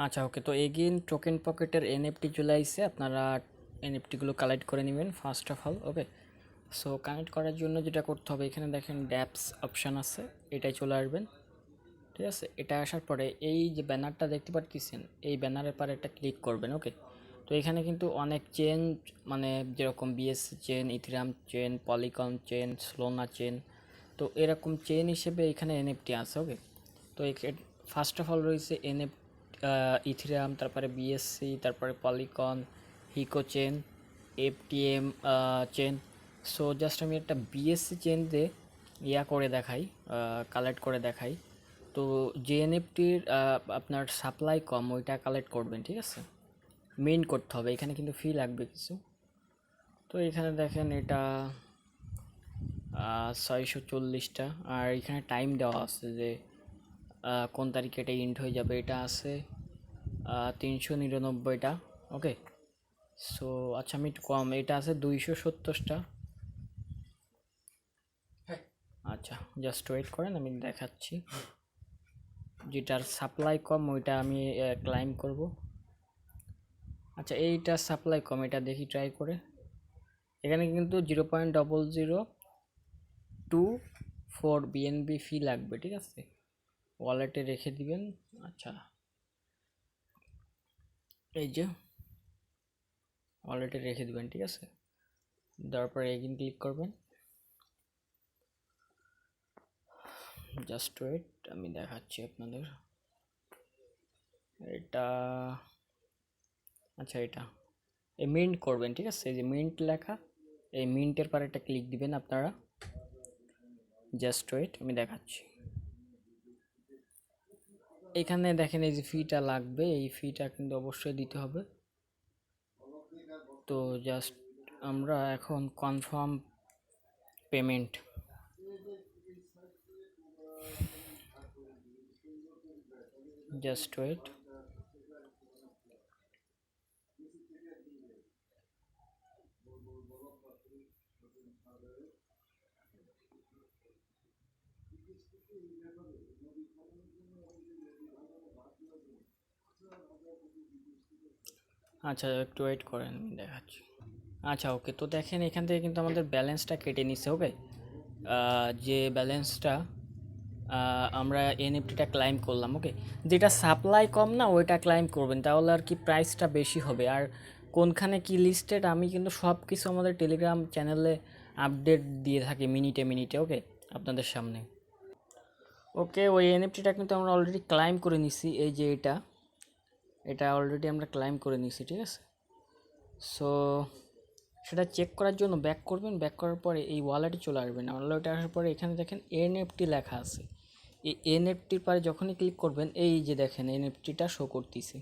আচ্ছা ওকে, তো again token পকেটের এনএফটি চলে আসছে, আপনারা এনএফটিগুলো কালেক্ট করে নেবেন first of all. Okay, so connect করার জন্য যেটা করতে হবে, এখানে দেখেন ড্যাপস অপশান আছে, এটাই চলে আসবেন। ঠিক আছে, এটা আসার পরে এই যে ব্যানারটা দেখতে পাচ্ছেন, এই ব্যানারের পরে একটা ক্লিক করবেন। ওকে, তো এখানে কিন্তু অনেক চেন, মানে যেরকম BSC chain, Ethereum chain, Polygon chain, Solana chain, তো এরকম চেন হিসেবে এখানে এনএফটি আছে। ওকে, তো ফার্স্ট অফ অল রয়েছে ইথিরাম, তারপরে বিএসসি, তারপরে Polygon, Heco chain, FTM chain. So just আমি একটা বিএসসি চেন দিয়ে করে দেখাই, কালেক্ট করে দেখাই। তো যে এনএফটির আপনার সাপ্লাই কম ওইটা কালেক্ট করবেন। ঠিক আছে, মেইন করতে হবে, এখানে কিন্তু ফি লাগবে কিছু। তো এখানে দেখেন এটা 640টা, আর এখানে টাইম দেওয়া আছে যে কোন তারিখে এটা ইন্ড হয়ে যাবে, এটা আছে 399টা। ওকে, সো আচ্ছা আমি একটু কম, এটা আছে 270টা। আচ্ছা জাস্ট ওয়েট করেন, আমি দেখাচ্ছি। যেটার সাপ্লাই কম ওইটা আমি ক্লাইম করব। আচ্ছা এইটা সাপ্লাই কম, এটা দেখি ট্রাই করে। এখানে কিন্তু 0.0024 বিএনবি ফি লাগবে। ঠিক আছে, ওয়ালেটে রেখে দিবেন। আচ্ছা এই যে ওয়ালেটে রেখে দিবেন। ঠিক আছে, দেওয়ার পরে এগিন ক্লিক করবেন। জাস্ট ওয়েট, আমি দেখাচ্ছি আপনাদের। এটা আচ্ছা এটা এই মিন্ট করবেন। ঠিক আছে, এই যে মিন্ট লেখা, এই মিন্টের পর একটা ক্লিক দিবেন আপনারা। জাস্ট ওয়েট, আমি দেখাচ্ছি। এখানে দেখেন এই যে ফিটা লাগবে, এই ফিটা কিন্তু অবশ্যই দিতে হবে। তো জাস্ট আমরা এখন কনফার্ম পেমেন্ট, জাস্ট ওয়েট। আচ্ছা একটু ওয়েট করেন, আমি দেখাচ্ছি। আচ্ছা ওকে, তো দেখেন এখান থেকে কিন্তু আমাদের ব্যালেন্সটা কেটে নিছে। ওকে, যে ব্যালেন্সটা আমরা এনএফটিটা ক্লাইম করলাম। ওকে, যেটা সাপ্লাই কম না ওইটা ক্লাইম করবেন, তাহলে আর কি প্রাইসটা বেশি হবে। আর কোনখানে কি লিস্টেড আমি কিন্তু সব কিছু আমাদের টেলিগ্রাম চ্যানেলে আপডেট দিয়ে থাকি মিনিটে মিনিটে। ওকে, আপনাদের সামনে। ওকে, ওই এনএফটিটা কিন্তু আমরা অলরেডি ক্লাইম করে নিছি, এই যে এটা এটা অলরেডি আমরা ক্লাইম করে নিছি। ঠিক আছে, সো সেটা চেক করার জন্য ব্যাক করবেন, ব্যাক করার পরে এই ওয়ালেটে চলে আসবেন। ওয়ালেটে আসার পরে এখানে দেখেন এনএফটি লেখা আছে, এই এনএফটির পরে যখনই ক্লিক করবেন এই যে দেখেন এনএফটিটা শো করতেছি,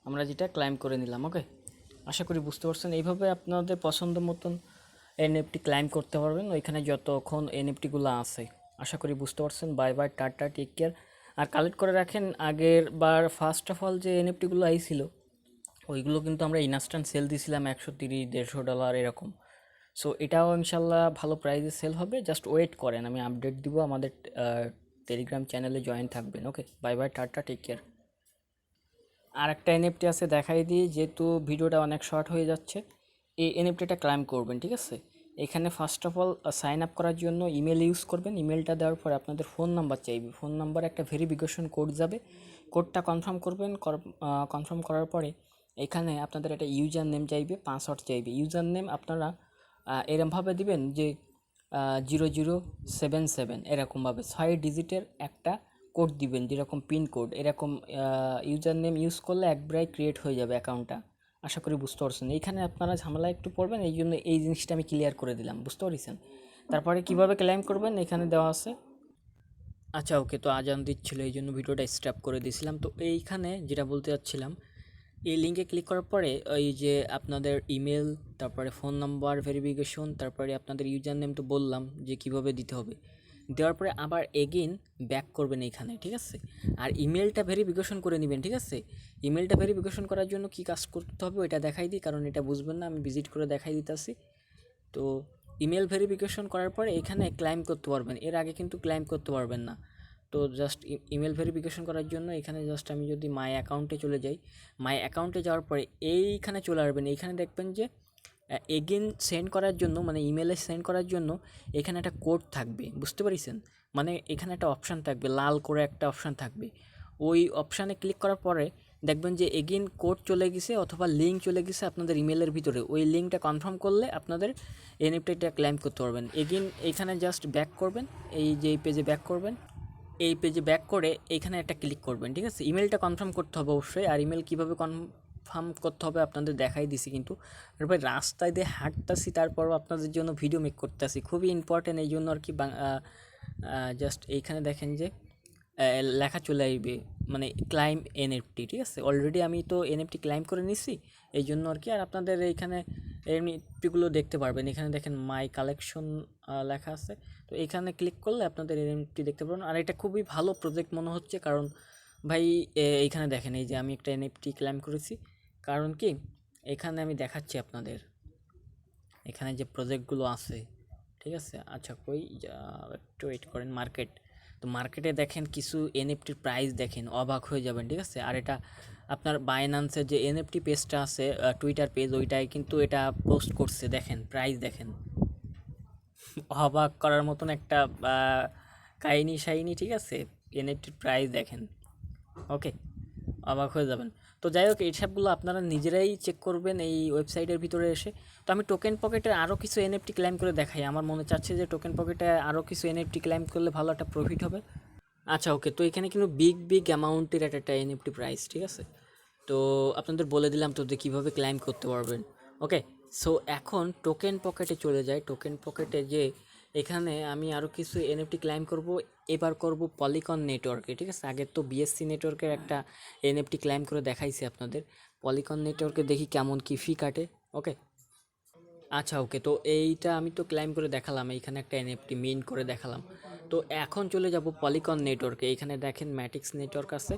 আমরা যেটা ক্লাইম করে নিলাম। ওকে, আশা করি বুঝতে পারছেন। এইভাবে আপনাদের পছন্দ মতন এনএফটি ক্লাইম করতে পারবেন ওইখানে যতক্ষণ এনএফটিগুলো আছে। আশা করি বুঝতে পারছেন। Bye bye, tata, take care. আর কালেক্ট করে রাখেন, আগের বার ফার্স্ট অফ অল যে এনএফটিগুলো আইছিল ওইগুলো কিন্তু আমরা ইনস্ট্যান্ট সেল দিছিলাম 130-150 ডলার এরকম। সো এটাও ইনশাল্লাহ ভালো প্রাইসে সেল হবে, জাস্ট ওয়েট করেন, আমি আপডেট দিব। আমাদের টেলিগ্রাম চ্যানেলে জয়েন থাকবেন। Okay, bye bye, tata, take care. আর একটা এনএফটি আছে, দেখাই দিই, যেহেতু ভিডিওটা অনেক শর্ট হয়ে যাচ্ছে। এই এনএফটিটা ক্লাইম করবেন। ঠিক আছে, এখানে first of all sign up করার জন্য ইমেল ইউজ করবেন। ইমেলটা দেওয়ার পরে আপনাদের ফোন নাম্বার চাইবে, ফোন নাম্বার একটা ভেরিফিকেশন কোড যাবে, কোডটা কনফার্ম করবেন। কনফার্ম করার পরে এখানে আপনাদের একটা ইউজার নেম চাইবে, পাসওয়ার্ড চাইবে। ইউজার নেম আপনারা এরমভাবে দিবেন যে 0077 এরকমভাবে 6 ডিজিটের একটা কোড দিবেন, যেরকম পিন কোড। এরকম ইউজার নেম ইউজ করলে একবারে ক্রিয়েট হয়ে যাবে অ্যাকাউন্টটা। আশা করি বুঝতে পারছেন। এইখানে আপনারা ঝামেলা একটু পড়বেন, এই জন্য এই জিনিসটা আমি ক্লিয়ার করে দিলাম, বুঝতে পারছেন। তারপরে কিভাবে ক্লেম করবেন এখানে দেওয়া আছে। আচ্ছা ওকে, তো আজান দিচ্ছিল এই জন্য ভিডিওটা স্টপ করে দিয়েছিলাম। তো এইখানে যেটা বলতে চাচ্ছিলাম, এই লিঙ্কে ক্লিক করার পরে ওই যে আপনাদের ইমেল, তারপরে ফোন নাম্বার ভেরিফিকেশন, তারপরে আপনাদের ইউজার নেম তো বললাম যে কিভাবে দিতে হবে। দেওয়ার পরে আবার এগেইন ব্যাক করবেন এইখানে। ঠিক আছে, আর ইমেলটা ভেরিফিকেশন করে নেবেন। ঠিক আছে, ইমেলটা ভেরিফিকেশন করার জন্য কি কাজ করতে হবে ওইটা দেখাই দিই, কারণ এটা বুঝবেন না, আমি ভিজিট করে দেখাই দিতেছি। তো ইমেল ভেরিফিকেশন করার পরে এখানে ক্লাইম করতে পারবেন, এর আগে কিন্তু ক্লাইম করতে পারবেন না। তো জাস্ট ইমেল ভেরিফিকেশন করার জন্য এখানে জাস্ট আমি যদি মাই অ্যাকাউন্টে চলে যাই, মাই অ্যাকাউন্টে যাওয়ার পরে এইখানে চলে আসবেন। এইখানে দেখবেন যে এগেন সেন্ড করার জন্য, মানে ইমেলে সেন্ড করার জন্য এখানে একটা কোড থাকবে, বুঝতে পারছেন? মানে এখানে একটা অপশান থাকবে, লাল করে একটা অপশান থাকবে। ওই অপশানে ক্লিক করার পরে দেখবেন যে এগেন কোড চলে গেছে অথবা লিঙ্ক চলে গেছে আপনাদের ইমেলের ভিতরে। ওই লিঙ্কটা কনফার্ম করলে আপনাদের এনএফটিটা ক্লেম করতে পারবেন। এগেন এইখানে জাস্ট ব্যাক করবেন, এই যে এই পেজে ব্যাক করবেন। এই পেজে ব্যাক করে এইখানে একটা ক্লিক করবেন, ঠিক আছে? ইমেলটা কনফার্ম করতে হবে অবশ্যই। আর ইমেল কীভাবে কনফার্ম করতে হবে আপনাদের দেখাই দিছি, কিন্তু এরপর রাস্তায় দিয়ে হাঁটতেছি, তারপরও আপনাদের জন্য ভিডিও মেক করতেছি, খুবই ইম্পর্টেন্ট এই জন্য আর কি। জাস্ট এইখানে দেখেন যে লেখা চলে আসবে, মানে ক্লাইম এনএফটি, ঠিক আছে? অলরেডি আমি তো এনএফটি ক্লাইম করে নিছি এই জন্য আর কি। আর আপনাদের এইখানে এনএফটিগুলো দেখতে পারবেন, এখানে দেখেন মাই কালেকশন লেখা আছে। তো এখানে ক্লিক করলে আপনাদের এনএফটি দেখতে পারবেন। আর এটা খুবই ভালো প্রজেক্ট মনে হচ্ছে, কারণ ভাই এইখানে দেখেন এই যে আমি একটা এনএফটি ক্লাইম করেছি। কারণ কি, এখানে আমি দেখাচ্ছি আপনাদের, এখানে যে প্রজেক্টগুলো আছে, ঠিক আছে? আচ্ছা কই একটু ওয়েট করেন। মার্কেট, তো মার্কেটে দেখেন কিছু এনএফটির প্রাইস দেখেন, অবাক হয়ে যাবেন, ঠিক আছে? আর এটা আপনার বাইন্যান্সের যে এনএফটি পেজটা আছে, টুইটার পেজ, ওইটাই কিন্তু এটা পোস্ট করছে। দেখেন প্রাইস দেখেন, অবাক করার মতন একটা কাহিনী শাহিনী, ঠিক আছে? এনএফটির প্রাইস দেখেন, ওকে, অবাক হয়ে যাবেন। তো যাই হোক, এই সবগুলো আপনারা নিজেরাই চেক করবেন এই ওয়েবসাইটের ভিতরে এসে। তো আমি টোকেন পকেটে আরও কিছু এনএফটি ক্লাইম করে দেখাই। আমার মনে চাচ্ছে যে টোকেন পকেটে আরও কিছু এনএফটি ক্লাইম করলে ভালো একটা প্রফিট হবে। আচ্ছা ওকে, তো এখানে কিন্তু বিগ অ্যামাউন্টের একটা এনএফটি প্রাইস, ঠিক আছে? তো আপনাদের বলে দিলাম তো যে কীভাবে ক্লাইম করতে পারবেন। ওকে, সো এখন টোকেন পকেটে চলে যায়। টোকেন পকেটে যে এখানে আমি আরও কিছু এনএফটি ক্লাইম করব। এবার করব পলিকন নেটওয়ার্কে, ঠিক আছে? আগে তো বিএসসি নেটওয়ার্কের একটা এনএফটি ক্লাইম করে দেখাইছি আপনাদের। পলিকন নেটওয়ার্কে দেখি কেমন কী ফি কাটে। ওকে, আচ্ছা ওকে, তো এইটা আমি তো ক্লাইম করে দেখালাম, এইখানে একটা এনএফটি মিন্ট করে দেখালাম। তো এখন চলে যাব পলিকন নেটওয়ার্কে। এইখানে দেখেন ম্যাটিক্স নেটওয়ার্ক আছে,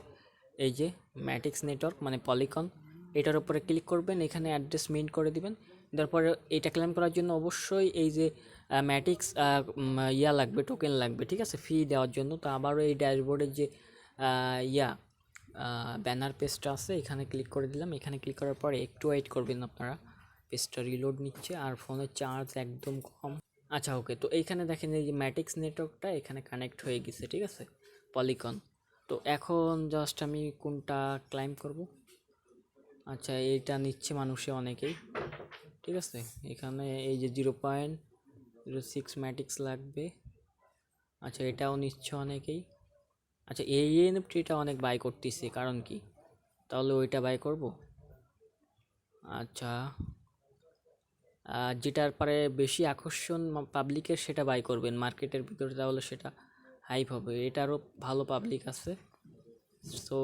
এই যে ম্যাটিক্স নেটওয়ার্ক মানে পলিকন, এটার উপরে ক্লিক করবেন, এখানে অ্যাড্রেস মিন্ট করে দিবেন। তারপরে এটা ক্লেম করার জন্য অবশ্যই এই যে ম্যাটিক্স ইয়া লাগবে, টোকেন লাগবে, ঠিক আছে, ফি দেওয়ার জন্য। তো আবারও এই ড্যাশবোর্ডের যে ইয়া ব্যানার পেজটা আছে, এখানে ক্লিক করে দিলাম। এখানে ক্লিক করার পরে একটু ওয়েট করবেন আপনারা, পেজটা রিলোড নিচ্ছে আর ফোনের চার্জ একদম কম। আচ্ছা ওকে, তো এইখানে দেখেন এই যে ম্যাটিক্স নেটওয়ার্কটা এখানে কানেক্ট হয়ে গেছে, ঠিক আছে, পলিকন। তো এখন জাস্ট আমি কোনটা ক্লাইম করব। আচ্ছা এইটা নিচ্ছে মানুষে অনেকেই, ঠিক আছে। এখানে এই যে 0.06 ম্যাটিক্স লাগবে। আচ্ছা এটাও নিচ্ছে অনেকেই। আচ্ছা এই এনএফটিটা অনেক বাই করতেছে, কারণ কি, তাহলে ওইটা বাই করব। আচ্ছা যেটার পরে বেশি আকর্ষণ পাবলিকের সেটা বাই করবেন মার্কেটের ভিতরে, তাহলে সেটা হাইপ হবে। এটারও ভালো পাবলিক আছে। সো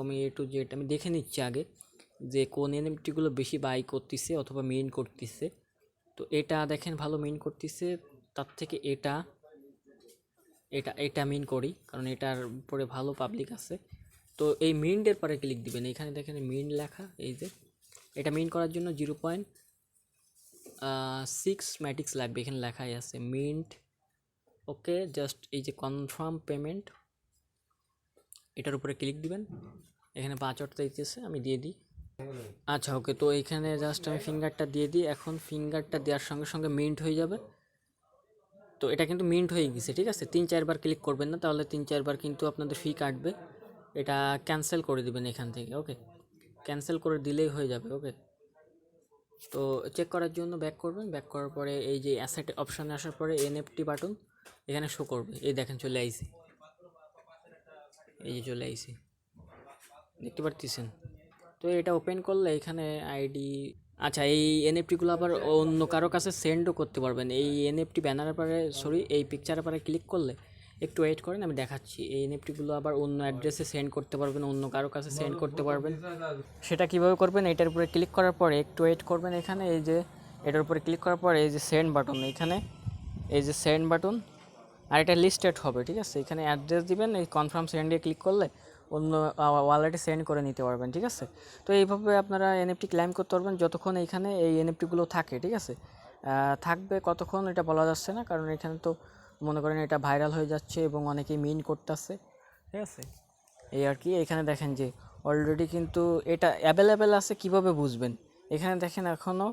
আমি যেটা আমি দেখে নিচ্ছি আগে যে কোন এনএফটিগুলো বেশি বাই করতেছে অথবা মেইন করতেছে। তো এটা দেখেন ভালো মেইন করতেছে, তার থেকে এটা এটা এটা মেইন করি, কারণ এটার উপরে ভালো পাবলিক আছে। তো এই মিন্টের পরে ক্লিক দিবেন, এখানে দেখেন মিন্ট লেখা, এই যে এটা মিন্ট করার জন্য 0.6 ম্যাটিক্স লাগবে, এখানে লেখাই আছে মিন্ট। ওকে, জাস্ট এই যে কনফার্ম পেমেন্ট, এটার উপরে ক্লিক দিবেন। এখানে 5 অর্থ দিতেছে, আমি দিয়ে দিই। আচ্ছা ওকে, তো এখানে জাস্ট আমি ফিঙ্গারটা দিয়ে দিই। এখন ফিঙ্গারটা দেওয়ার সঙ্গে সঙ্গে মিন্ট হয়ে যাবে। তো এটা কিন্তু মিন্ট হয়ে গেছে, ঠিক আছে। 3-4 বার ক্লিক করবেন না, তাহলে 3-4 বার কিন্তু আপনাদের ফি কাটবে। এটা ক্যান্সেল করে দিবেন এখান থেকে। ওকে, ক্যান্সেল করে দিলেই হয়ে যাবে। ওকে, তো চেক করার জন্য ব্যাক করবেন। ব্যাক করার পরে এই যে অ্যাসেট অপশানে আসার পরে এনএফটি বাটন এখানে শো করবে। এই দেখেন চলে আইছে, এই যে চলে আইছে, দেখতে পারতেছেন। তো এটা ওপেন করলে এখানে আইডি। আচ্ছা এই এনএফটিগুলো আবার অন্য কারো কাছে সেন্ডও করতে পারবেন। এই এনএফটি ব্যানারের পরে এই পিকচারের পরে ক্লিক করলে, একটু ওয়েট করেন আমি দেখাচ্ছি। এই এনএফটিগুলো আবার অন্য অ্যাড্রেসে সেন্ড করতে পারবেন, অন্য কারো কাছে সেন্ড করতে পারবেন। সেটা কীভাবে করবেন, এটার উপরে ক্লিক করার পরে একটু ওয়েট করবেন। এখানে এই যে এটার উপরে ক্লিক করার পরে এই যে সেন্ড বাটন, এখানে এই যে সেন্ড বাটন, আর এটা লিস্টেড হবে, ঠিক আছে। এখানে অ্যাড্রেস দিবেন, এই কনফার্ম সেন্ডে ক্লিক করলে অন্য ওয়ালেটে সেন্ড করে নিতে পারবেন, ঠিক আছে। তো এইভাবে আপনারা এনএফটি ক্লেম করতে পারবেন যতক্ষণ এইখানে এই এনএফটিগুলো থাকে, ঠিক আছে। থাকবে কতক্ষণ এটা বলা যাচ্ছে না, কারণ এখানে তো মনে করেন এটা ভাইরাল হয়ে যাচ্ছে এবং অনেকেই মিন করতেছে। ঠিক আছে, এই আর কি। এখানে দেখেন যে অলরেডি কিন্তু এটা অ্যাভেলেবেল আছে, কিভাবে বুঝবেন? এখানে দেখেন এখনও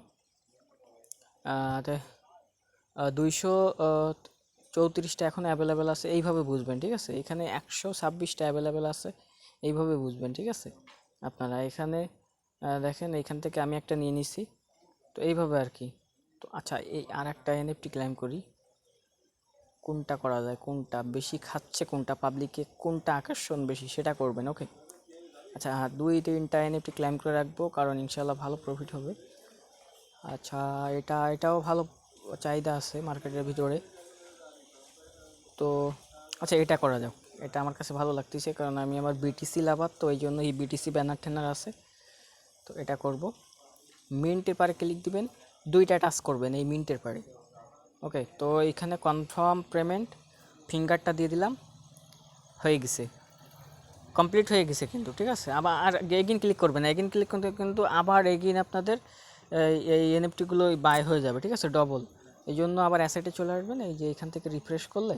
234টা এখন অ্যাভেলেবেল আছে, এইভাবে বুঝবেন। ঠিক আছে, এখানে 126টা অ্যাভেলেবেল আছে, এইভাবে বুঝবেন। ঠিক আছে, আপনারা এখানে দেখেন, এইখান থেকে আমি একটা নিয়ে নিছি, তো এইভাবে আর কি। তো আচ্ছা, এই আর একটা এনএফটি ক্লেম করি, কোনটা করা যায়, কোনটা বেশি খাচ্ছে, কোনটা পাবলিকে, কোনটা আকর্ষণ বেশি, সেটা করবেন। ওকে, আচ্ছা হ্যাঁ, 2-3টা এনএফটি ক্লেম করে রাখবো, কারণ ইনশাল্লাহ ভালো প্রফিট হবে। আচ্ছা, এটাও ভালো চাহিদা আছে মার্কেটের ভিতরে। তো আচ্ছা, এটা করা যাক, এটা আমার কাছে ভালো লাগতেছে, কারণ আমি আমার বিটিসি লাভার, তো এই জন্য এই বিটিসি ব্যানার ট্যানার আছে, তো এটা করব। মিন্টের পারে ক্লিক দিবেন, 2টা টাচ করবেন এই মিন্টের পারে। ওকে, তো এখানে কনফার্ম পেমেন্ট ফিঙ্গারটা দিয়ে দিলাম, হয়ে গেছে, কমপ্লিট হয়ে গেছে কিন্তু। ঠিক আছে, আবার আর এগিন ক্লিক করবেন, এগিন ক্লিক করতে কিন্তু আবার এগিন আপনাদের এই এনএফটিগুলো বাই হয়ে যাবে। ঠিক আছে, ডবল। এই জন্য আবার অ্যাসেটে চলে আসবেন, এই যে এখান থেকে রিফ্রেশ করলে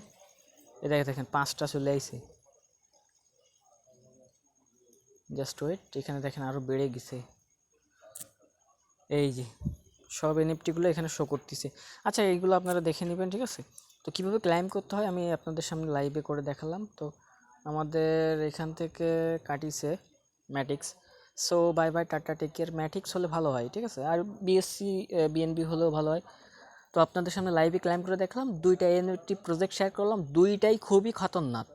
এটা দেখেন 5টা চলে আইছে। জাস্ট ওয়েট, এখানে দেখেন আরও বেড়ে গেছে, এই যে সব এনএফটিগুলো এখানে শো করতেছে। আচ্ছা, এইগুলো আপনারা দেখে নেবেন। ঠিক আছে, তো কীভাবে ক্লাইম করতে হয় আমি আপনাদের সামনে লাইভে করে দেখালাম। তো আমাদের এখান থেকে কাটিছে Matics. So bye bye, tata, take care. Matics হলে ভালো হয়, ঠিক আছে, আর বিএসসি বিএনবি হলেও ভালো হয়। তো আপনাদের সামনে লাইভে ক্লাইম করে দেখলাম, 2টা এনএফটি প্রজেক্ট শেয়ার করলাম, 2টাই খুবই খতরনাক।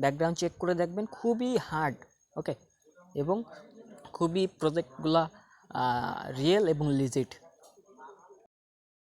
ব্যাকগ্রাউন্ড চেক করে দেখবেন, খুবই হার্ড। ওকে, এবং খুবই প্রজেক্টগুলা রিয়েল এবং লিজিট।